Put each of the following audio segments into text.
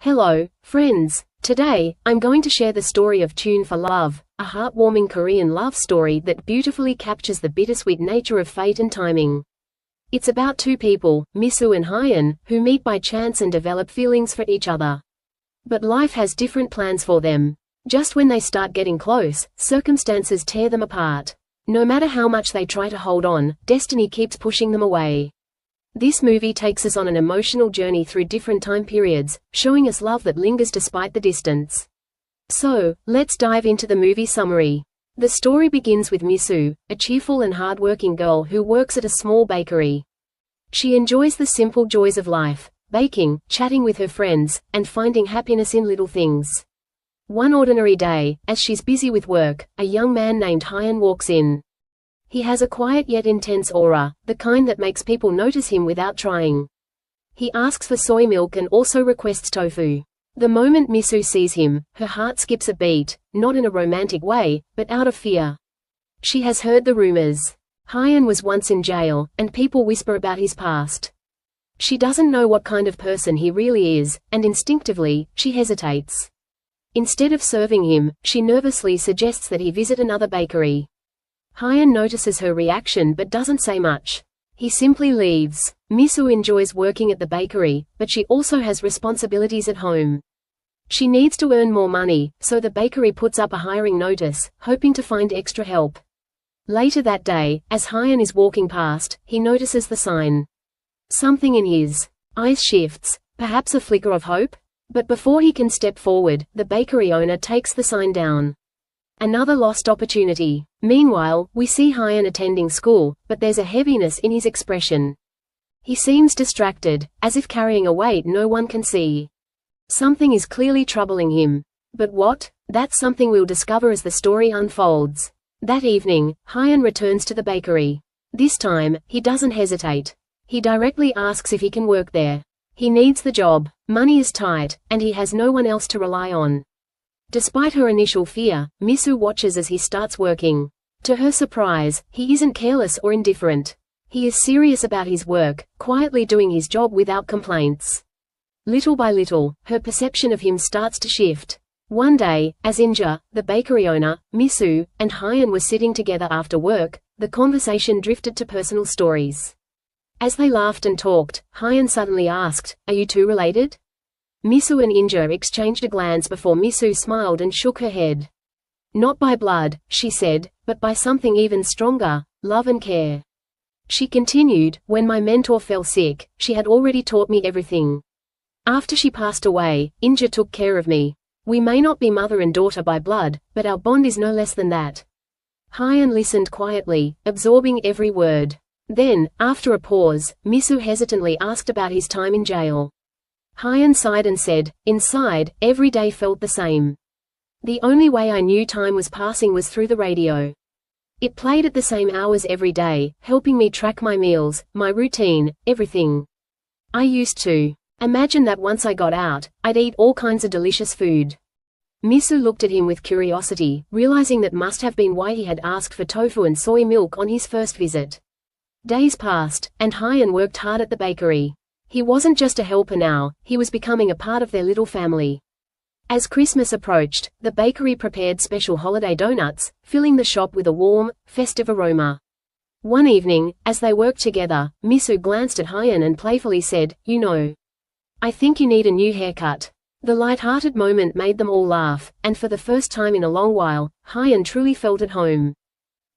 Hello, friends. Today, I'm going to share the story of Tune for Love, a heartwarming Korean love story that beautifully captures the bittersweet nature of fate and timing. It's about two people, Misu and Hyun, who meet by chance and develop feelings for each other. But life has different plans for them. Just when they start getting close, circumstances tear them apart. No matter how much they try to hold on, destiny keeps pushing them away. This movie takes us on an emotional journey through different time periods, showing us love that lingers despite the distance. So, let's dive into the movie summary. The story begins with Misu, a cheerful and hard-working girl who works at a small bakery. She enjoys the simple joys of life, baking, chatting with her friends, and finding happiness in little things. One ordinary day, as she's busy with work, a young man named Hyun walks in. He has a quiet yet intense aura, the kind that makes people notice him without trying. He asks for soy milk and also requests tofu. The moment Misu sees him, her heart skips a beat, not in a romantic way, but out of fear. She has heard the rumors. Hyun was once in jail, and people whisper about his past. She doesn't know what kind of person he really is, and instinctively, she hesitates. Instead of serving him, she nervously suggests that he visit another bakery. Hyun notices her reaction but doesn't say much. He simply leaves. Misu enjoys working at the bakery, but she also has responsibilities at home. She needs to earn more money, so the bakery puts up a hiring notice, hoping to find extra help. Later that day, as Hyun is walking past, he notices the sign. Something in his eyes shifts, perhaps a flicker of hope? But before he can step forward, the bakery owner takes the sign down. Another lost opportunity. Meanwhile, we see Hyun attending school, but there's a heaviness in his expression. He seems distracted, as if carrying a weight no one can see. Something is clearly troubling him. But what? That's something we'll discover as the story unfolds. That evening, Hyun returns to the bakery. This time, he doesn't hesitate. He directly asks if he can work there. He needs the job. Money is tight, and he has no one else to rely on. Despite her initial fear, Misu watches as he starts working. To her surprise, he isn't careless or indifferent. He is serious about his work, quietly doing his job without complaints. Little by little, her perception of him starts to shift. One day, as Inja, the bakery owner, Misu, and Hyun were sitting together after work, the conversation drifted to personal stories. As they laughed and talked, Hyun suddenly asked, "Are you two related?" Misu and Inja exchanged a glance before Misu smiled and shook her head. "Not by blood," she said, "but by something even stronger, love and care." She continued, "When my mentor fell sick, she had already taught me everything. After she passed away, Inja took care of me. We may not be mother and daughter by blood, but our bond is no less than that." Hyun listened quietly, absorbing every word. Then, after a pause, Misu hesitantly asked about his time in jail. Hyun sighed and said, "Inside, every day felt the same. The only way I knew time was passing was through the radio. It played at the same hours every day, helping me track my meals, my routine, everything. I used to imagine that once I got out, I'd eat all kinds of delicious food." Misu looked at him with curiosity, realizing that must have been why he had asked for tofu and soy milk on his first visit. Days passed, and Hyun worked hard at the bakery. He wasn't just a helper now, he was becoming a part of their little family. As Christmas approached, the bakery prepared special holiday donuts, filling the shop with a warm, festive aroma. One evening, as they worked together, Misu glanced at Hyun and playfully said, "You know, I think you need a new haircut." The light-hearted moment made them all laugh, and for the first time in a long while, Hyun truly felt at home.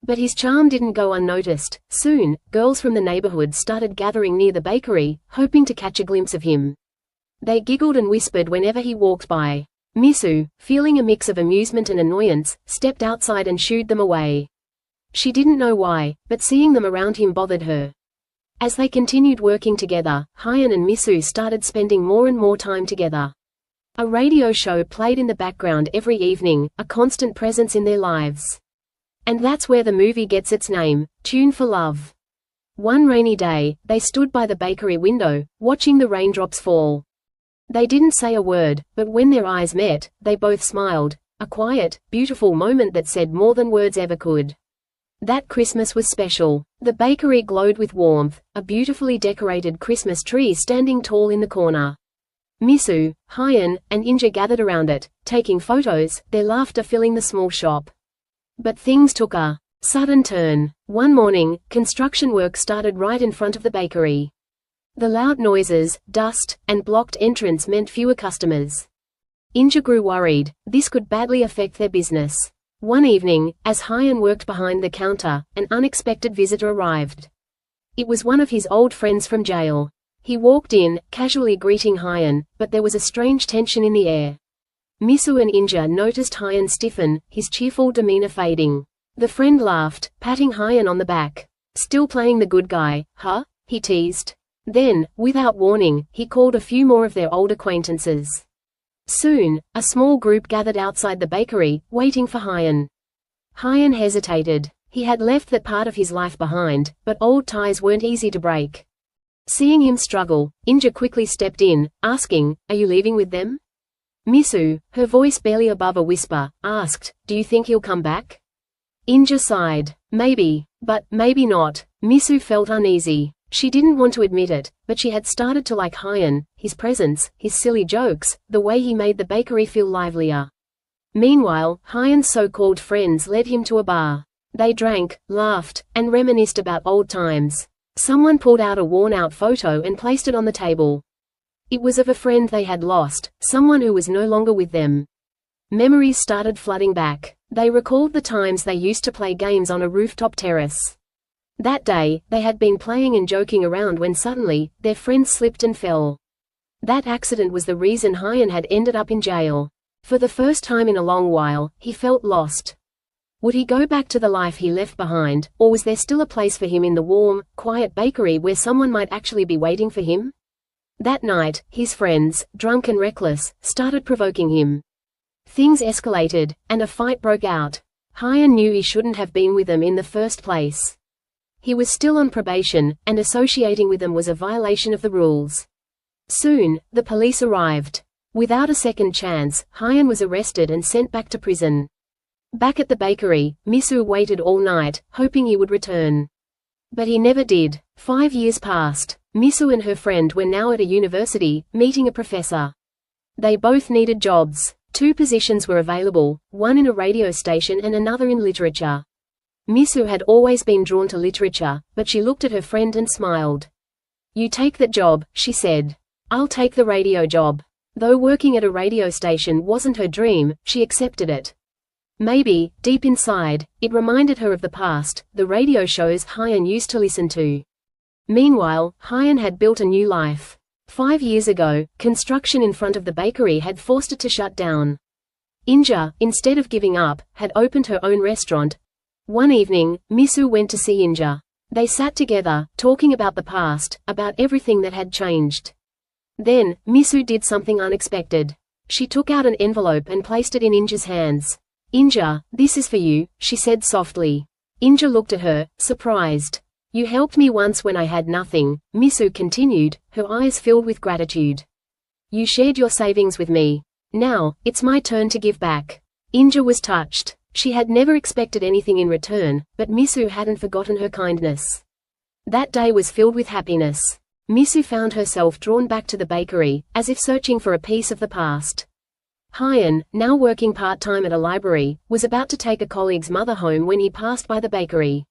But his charm didn't go unnoticed. Soon, girls from the neighborhood started gathering near the bakery, hoping to catch a glimpse of him. They giggled and whispered whenever he walked by. Misu, feeling a mix of amusement and annoyance, stepped outside and shooed them away. She didn't know why, but seeing them around him bothered her. As they continued working together, Hyun and Misu started spending more and more time together. A radio show played in the background every evening, a constant presence in their lives. And that's where the movie gets its name, Tune for Love. One rainy day, they stood by the bakery window, watching the raindrops fall. They didn't say a word, but when their eyes met, they both smiled, a quiet, beautiful moment that said more than words ever could. That Christmas was special. The bakery glowed with warmth, a beautifully decorated Christmas tree standing tall in the corner. Misu, Hyan, and Inja gathered around it, taking photos, their laughter filling the small shop. But things took a sudden turn. One morning, construction work started right in front of the bakery. The loud noises, dust, and blocked entrance meant fewer customers. Inja grew worried. This could badly affect their business. One evening, as Hyan worked behind the counter, an unexpected visitor arrived. It was one of his old friends from jail. He walked in, casually greeting Hyan, but there was a strange tension in the air. Misu and Inja noticed Hyan stiffen, his cheerful demeanor fading. The friend laughed, patting Hyan on the back. "Still playing the good guy, huh?" he teased. Then, without warning, he called a few more of their old acquaintances. Soon, a small group gathered outside the bakery, waiting for Hyan. Hyan hesitated. He had left that part of his life behind, but old ties weren't easy to break. Seeing him struggle, Inja quickly stepped in, asking, "Are you leaving with them?" Misu, her voice barely above a whisper, asked, "Do you think he'll come back?" Inja sighed. "Maybe, but maybe not." Misu felt uneasy. She didn't want to admit it, but she had started to like Hyan, his presence, his silly jokes, the way he made the bakery feel livelier. Meanwhile, Hyan's so-called friends led him to a bar. They drank, laughed, and reminisced about old times. Someone pulled out a worn-out photo and placed it on the table. It was of a friend they had lost, someone who was no longer with them. Memories started flooding back. They recalled the times they used to play games on a rooftop terrace. That day, they had been playing and joking around when suddenly, their friend slipped and fell. That accident was the reason Hyan had ended up in jail. For the first time in a long while, he felt lost. Would he go back to the life he left behind, or was there still a place for him in the warm, quiet bakery where someone might actually be waiting for him? That night, his friends, drunk and reckless, started provoking him. Things escalated, and a fight broke out. Hyan knew he shouldn't have been with them in the first place. He was still on probation, and associating with them was a violation of the rules. Soon, the police arrived. Without a second chance, Hyan was arrested and sent back to prison. Back at the bakery, Misu waited all night, hoping he would return. But he never did. 5 years passed. Misu and her friend were now at a university, meeting a professor. They both needed jobs. 2 positions were available, one in a radio station and another in literature. Misu had always been drawn to literature, but she looked at her friend and smiled. "You take that job," she said. "I'll take the radio job." Though working at a radio station wasn't her dream, she accepted it. Maybe, deep inside, it reminded her of the past, the radio shows Hyan used to listen to. Meanwhile, Hyan had built a new life. 5 years ago, construction in front of the bakery had forced it to shut down. Inja, instead of giving up, had opened her own restaurant. One evening, Misu went to see Inja. They sat together, talking about the past, about everything that had changed. Then, Misu did something unexpected. She took out an envelope and placed it in Inja's hands. "Inja, this is for you," she said softly. Inja looked at her, surprised. "You helped me once when I had nothing," Misu continued, her eyes filled with gratitude. "You shared your savings with me. Now, it's my turn to give back." Inja was touched. She had never expected anything in return, but Misu hadn't forgotten her kindness. That day was filled with happiness. Misu found herself drawn back to the bakery, as if searching for a piece of the past. Hyan, now working part-time at a library, was about to take a colleague's mother home when he passed by the bakery.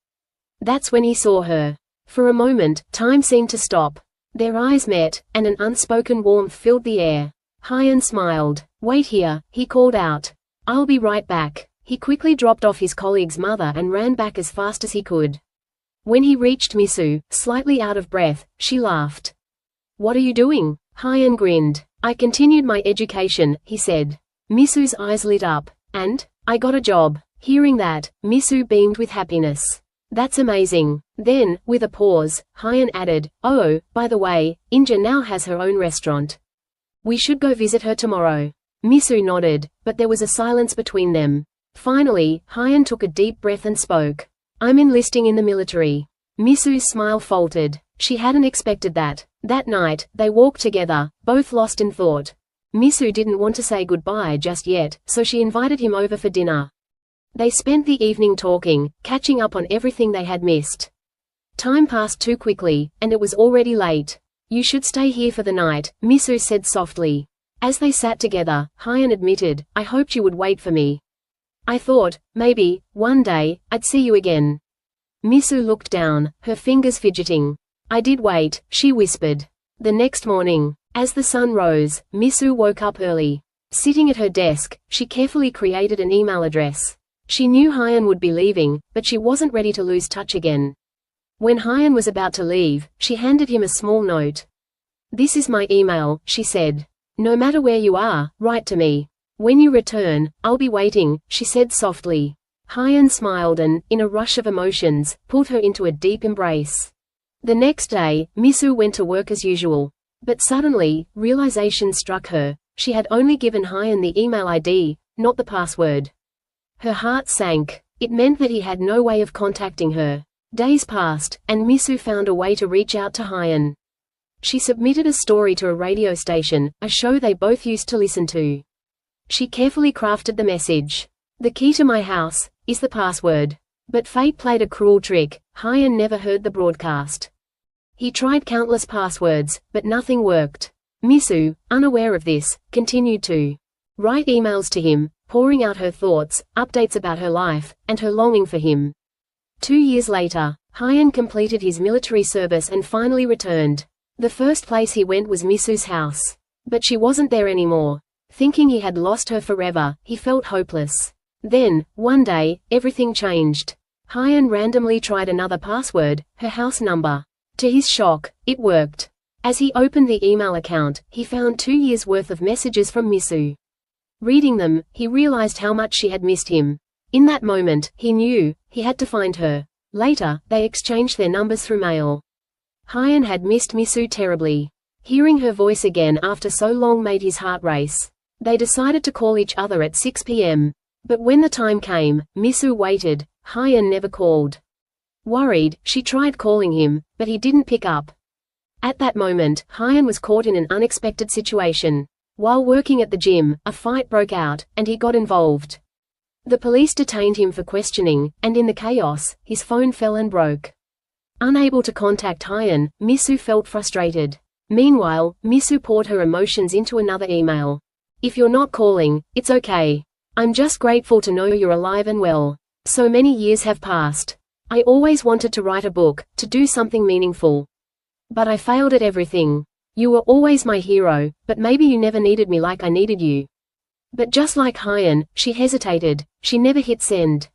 That's when he saw her. For a moment, time seemed to stop. Their eyes met, and an unspoken warmth filled the air. Hyan smiled. "Wait here," he called out. "I'll be right back." He quickly dropped off his colleague's mother and ran back as fast as he could. When he reached Misu, slightly out of breath, she laughed. "What are you doing?" Hyan grinned. "I continued my education," he said. Misu's eyes lit up. "And? I got a job." Hearing that, Misu beamed with happiness. "That's amazing." Then, with a pause, Hyan added, "Oh, by the way, Inja now has her own restaurant. We should go visit her tomorrow." Misu nodded, but there was a silence between them. Finally, Hyan took a deep breath and spoke. "I'm enlisting in the military." Misu's smile faltered. She hadn't expected that. That night, they walked together, both lost in thought. Misu didn't want to say goodbye just yet, so she invited him over for dinner. They spent the evening talking, catching up on everything they had missed. Time passed too quickly, and it was already late. You should stay here for the night, Misu said softly. As they sat together, Hyun admitted, I hoped you would wait for me. I thought, maybe, one day, I'd see you again. Misu looked down, her fingers fidgeting. I did wait, she whispered. The next morning, as the sun rose, Misu woke up early. Sitting at her desk, she carefully created an email address. She knew Hyun would be leaving, but she wasn't ready to lose touch again. When Hyun was about to leave, she handed him a small note. This is my email, she said. No matter where you are, write to me. When you return, I'll be waiting, she said softly. Hyun smiled and, in a rush of emotions, pulled her into a deep embrace. The next day, Misu went to work as usual. But suddenly, realization struck her. She had only given Hyun the email ID, not the password. Her heart sank. It meant that he had no way of contacting her. Days passed, and Misu found a way to reach out to Hyun. She submitted a story to a radio station, a show they both used to listen to. She carefully crafted the message. The key to my house is the password. But fate played a cruel trick. Hyun never heard the broadcast. He tried countless passwords, but nothing worked. Misu, unaware of this, continued to write emails to him, pouring out her thoughts, updates about her life, and her longing for him. 2 years later, Hyun completed his military service and finally returned. The first place he went was Misu's house. But she wasn't there anymore. Thinking he had lost her forever, he felt hopeless. Then, one day, everything changed. Hyun randomly tried another password, her house number. To his shock, it worked. As he opened the email account, he found 2 years' worth of messages from Misu. Reading them, he realized how much she had missed him. In that moment, he knew, he had to find her. Later, they exchanged their numbers through mail. Hyun had missed Misu terribly. Hearing her voice again after so long made his heart race. They decided to call each other at 6 p.m. But when the time came, Misu waited. Hyun never called. Worried, she tried calling him, but he didn't pick up. At that moment, Hyun was caught in an unexpected situation. While working at the gym, a fight broke out, and he got involved. The police detained him for questioning, and in the chaos, his phone fell and broke. Unable to contact Hyun, Misu felt frustrated. Meanwhile, Misu poured her emotions into another email. If you're not calling, it's okay. I'm just grateful to know you're alive and well. So many years have passed. I always wanted to write a book, to do something meaningful. But I failed at everything. You were always my hero, but maybe you never needed me like I needed you. But just like Hyun, she hesitated. She never hit send.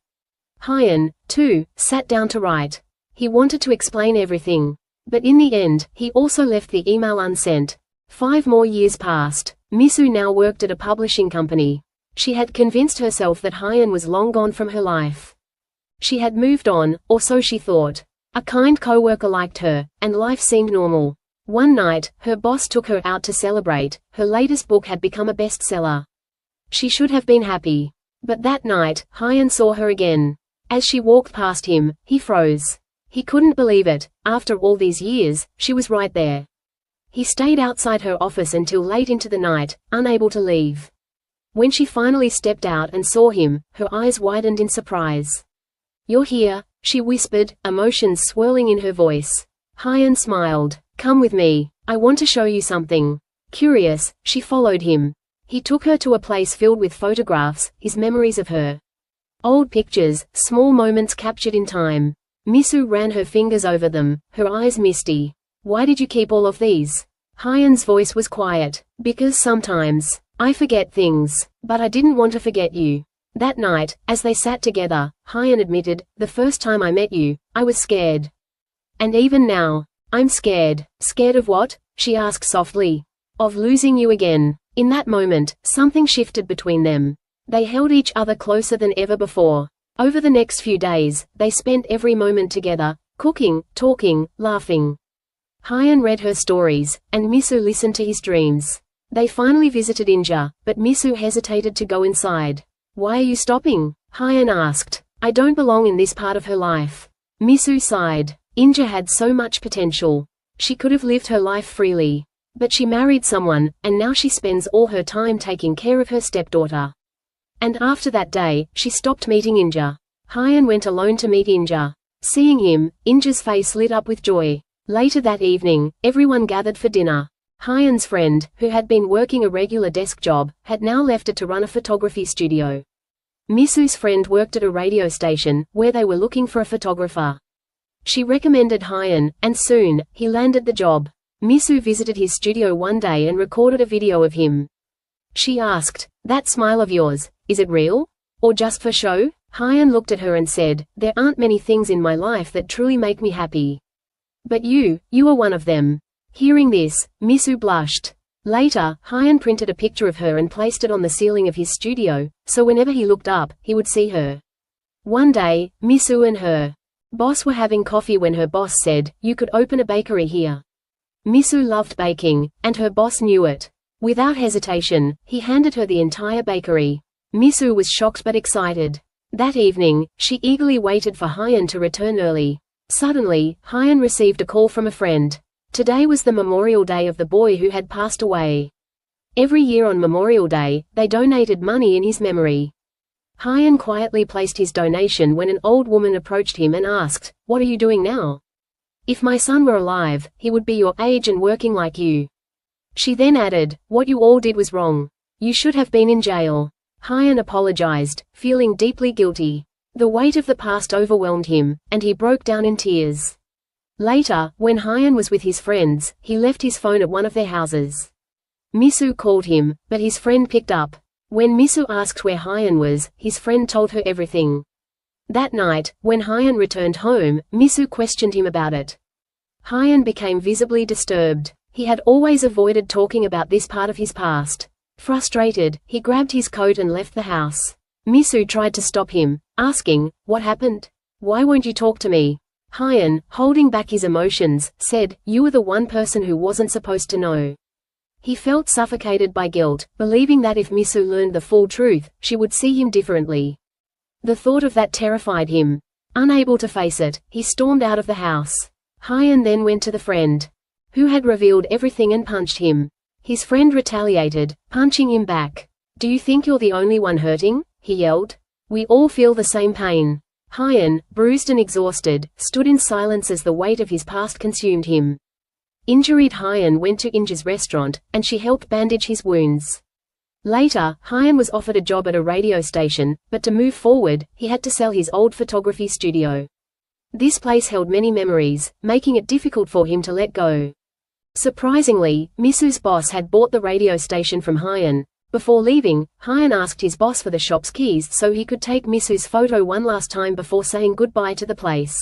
Hyun, too, sat down to write. He wanted to explain everything. But in the end, he also left the email unsent. 5 more years passed. Misu now worked at a publishing company. She had convinced herself that Hyun was long gone from her life. She had moved on, or so she thought. A kind co-worker liked her, and life seemed normal. One night, her boss took her out to celebrate. Her latest book had become a bestseller. She should have been happy. But that night, Hyun saw her again. As she walked past him, he froze. He couldn't believe it. After all these years, she was right there. He stayed outside her office until late into the night, unable to leave. When she finally stepped out and saw him, her eyes widened in surprise. You're here, she whispered, emotions swirling in her voice. Hyun smiled. Come with me. I want to show you something. Curious, she followed him. He took her to a place filled with photographs, his memories of her. Old pictures, small moments captured in time. Misu ran her fingers over them, her eyes misty. Why did you keep all of these? Hyun's voice was quiet. Because sometimes, I forget things. But I didn't want to forget you. That night, as they sat together, Hyun admitted, the first time I met you, I was scared. And even now, I'm scared. Scared of what? She asked softly. Of losing you again. In that moment, something shifted between them. They held each other closer than ever before. Over the next few days, they spent every moment together, cooking, talking, laughing. Hyun read her stories, and Misu listened to his dreams. They finally visited Inja, but Misu hesitated to go inside. Why are you stopping? Hyun asked. I don't belong in this part of her life. Misu sighed. Inja had so much potential. She could have lived her life freely. But she married someone, and now she spends all her time taking care of her stepdaughter. And after that day, she stopped meeting Inja. Hyun went alone to meet Inja. Seeing him, Inja's face lit up with joy. Later that evening, everyone gathered for dinner. Hyun's friend, who had been working a regular desk job, had now left it to run a photography studio. Misu's friend worked at a radio station, where they were looking for a photographer. She recommended Hyun, and soon, he landed the job. Misu visited his studio one day and recorded a video of him. She asked, "That smile of yours, is it real? Or just for show?" Hyun looked at her and said, "There aren't many things in my life that truly make me happy. But you are one of them." Hearing this, Misu blushed. Later, Hyun printed a picture of her and placed it on the ceiling of his studio, so whenever he looked up, he would see her. One day, Misu and her boss were having coffee when her boss said, "You could open a bakery here." Misu loved baking, and her boss knew it. Without hesitation, he handed her the entire bakery. Misu was shocked but excited. That evening, she eagerly waited for Hyun to return early. Suddenly, Hyun received a call from a friend. Today was the memorial day of the boy who had passed away. Every year on Memorial Day, they donated money in his memory. Hyun quietly placed his donation when an old woman approached him and asked, "What are you doing now? If my son were alive, he would be your age and working like you." She then added, "What you all did was wrong. You should have been in jail." Hyun apologized, feeling deeply guilty. The weight of the past overwhelmed him, and he broke down in tears. Later, when Hyun was with his friends, he left his phone at one of their houses. Misu called him, but his friend picked up. When Misu asked where Hyun was, his friend told her everything. That night, when Hyun returned home, Misu questioned him about it. Hyun became visibly disturbed. He had always avoided talking about this part of his past. Frustrated, he grabbed his coat and left the house. Misu tried to stop him, asking, "What happened? Why won't you talk to me?" Hyun, holding back his emotions, said, "You were the one person who wasn't supposed to know." He felt suffocated by guilt, believing that if Misu learned the full truth, she would see him differently. The thought of that terrified him. Unable to face it, he stormed out of the house. Hyun then went to the friend who had revealed everything and punched him. His friend retaliated, punching him back. "Do you think you're the only one hurting?" he yelled. "We all feel the same pain." Hyun, bruised and exhausted, stood in silence as the weight of his past consumed him. Injured Hyun went to Inja's restaurant, and she helped bandage his wounds. Later, Hyun was offered a job at a radio station, but to move forward, he had to sell his old photography studio. This place held many memories, making it difficult for him to let go. Surprisingly, Misu's boss had bought the radio station from Hyun. Before leaving, Hyun asked his boss for the shop's keys so he could take Misu's photo one last time before saying goodbye to the place.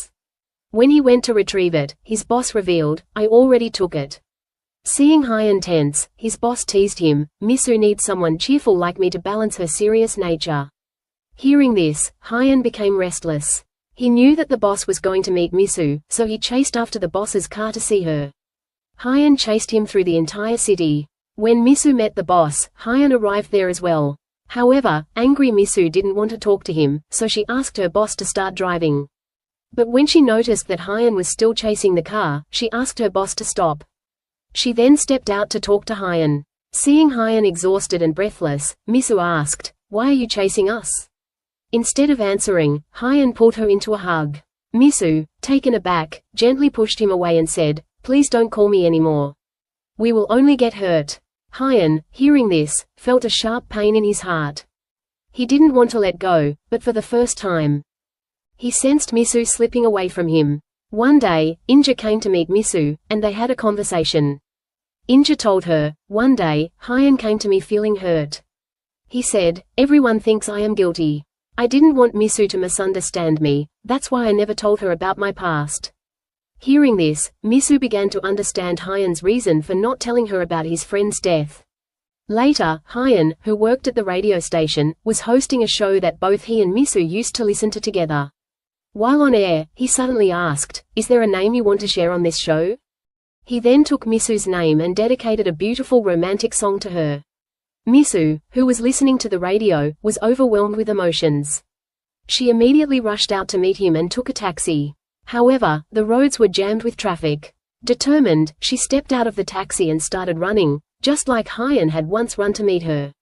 When he went to retrieve it, his boss revealed, "I already took it." Seeing Hyun tense, his boss teased him, "Misu needs someone cheerful like me to balance her serious nature." Hearing this, Hyun became restless. He knew that the boss was going to meet Misu, so he chased after the boss's car to see her. Hyun chased him through the entire city. When Misu met the boss, Hyun arrived there as well. However, angry Misu didn't want to talk to him, so she asked her boss to start driving. But when she noticed that Hyun was still chasing the car, she asked her boss to stop. She then stepped out to talk to Hyun. Seeing Hyun exhausted and breathless, Misu asked, "Why are you chasing us?" Instead of answering, Hyun pulled her into a hug. Misu, taken aback, gently pushed him away and said, "Please don't call me anymore. We will only get hurt." Hyun, hearing this, felt a sharp pain in his heart. He didn't want to let go, but for the first time, he sensed Misu slipping away from him. One day, Inja came to meet Misu, and they had a conversation. Inja told her, "One day, Hyun came to me feeling hurt. He said, 'Everyone thinks I am guilty. I didn't want Misu to misunderstand me, that's why I never told her about my past.'" Hearing this, Misu began to understand Hyun's reason for not telling her about his friend's death. Later, Hyun, who worked at the radio station, was hosting a show that both he and Misu used to listen to together. While on air, he suddenly asked, "Is there a name you want to share on this show?" He then took Misu's name and dedicated a beautiful romantic song to her. Misu, who was listening to the radio, was overwhelmed with emotions. She immediately rushed out to meet him and took a taxi. However, the roads were jammed with traffic. Determined, she stepped out of the taxi and started running, just like Hyun had once run to meet her.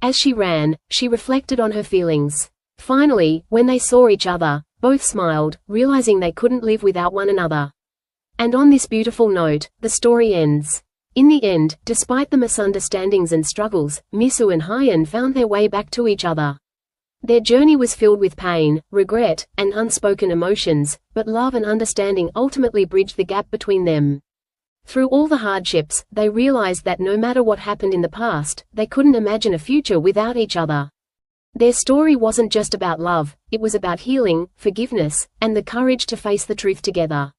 As she ran, she reflected on her feelings. Finally, when they saw each other, both smiled, realizing they couldn't live without one another. And on this beautiful note, the story ends. In the end, despite the misunderstandings and struggles, Misu and Hyen found their way back to each other. Their journey was filled with pain, regret, and unspoken emotions, but love and understanding ultimately bridged the gap between them. Through all the hardships, they realized that no matter what happened in the past, they couldn't imagine a future without each other. Their story wasn't just about love, it was about healing, forgiveness, and the courage to face the truth together.